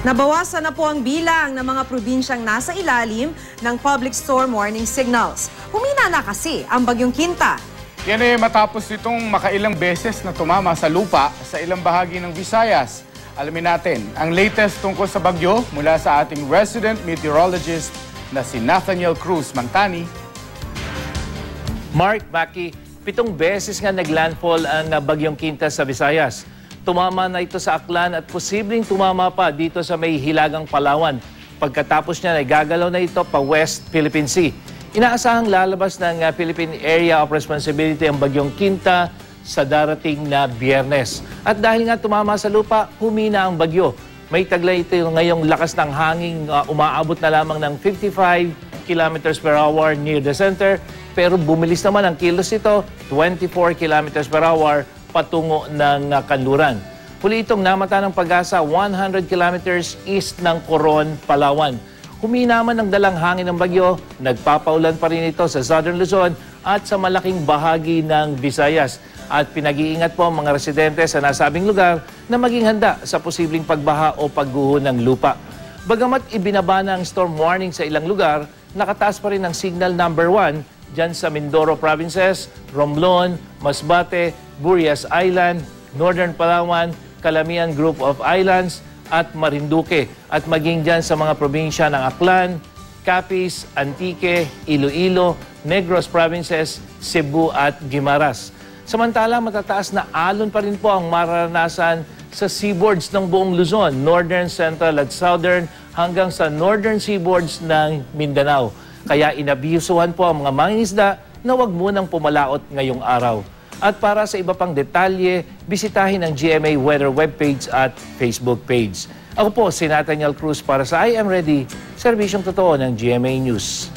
Nabawasan na po ang bilang ng mga probinsyang nasa ilalim ng public storm warning signals. Humina na kasi ang Bagyong Quinta. Yan ay matapos itong makailang beses na tumama sa lupa sa ilang bahagi ng Visayas. Alamin natin ang latest tungkol sa bagyo mula sa ating resident meteorologist na si Nathaniel Cruz Mangtani. Mark, Maki, 7 beses nga naglandfall ang Bagyong Quinta sa Visayas. Tumama na ito sa Aklan at posibleng tumama pa dito sa may Hilagang Palawan. Pagkatapos niya, gagalaw na ito pa West Philippine Sea. Inaasahang lalabas ng Philippine Area of Responsibility ang Bagyong Quinta sa darating na Biyernes. At dahil nga tumama sa lupa, humina ang bagyo. May taglay ito ngayong lakas ng hangin, umaabot na lamang ng 55 kilometers per hour near the center. Pero bumilis naman ang kilos ito, 24 kilometers per hour patungo ng kanluran. Huli itong namata ng Pag-asa 100 kilometers east ng Coron, Palawan. Humina man ang dalang hangin ng bagyo, nagpapaulan pa rin ito sa Southern Luzon at sa malaking bahagi ng Visayas. At pinag-iingat po ang mga residente sa nasabing lugar na maging handa sa posibleng pagbaha o pagguho ng lupa. Bagamat ibinaba na ang storm warning sa ilang lugar, nakataas pa rin ang signal number 1 dyan sa Mindoro Provinces, Romblon, Masbate, Burias Island, Northern Palawan, Calamian Group of Islands at Marinduque. At maging dyan sa mga probinsya ng Aklan, Capiz, Antique, Iloilo, Negros Provinces, Cebu at Guimaras. Samantala, matataas na alon pa rin po ang mararanasan sa seaboards ng buong Luzon, Northern, Central at Southern hanggang sa Northern seaboards ng Mindanao. Kaya inabisuhan po ang mga mangingisda na huwag munang pumalaot ngayong araw. At para sa iba pang detalye, bisitahin ang GMA Weather webpage at Facebook page. Ako po si Nathaniel Cruz para sa I Am Ready, serbisyong totoo ng GMA News.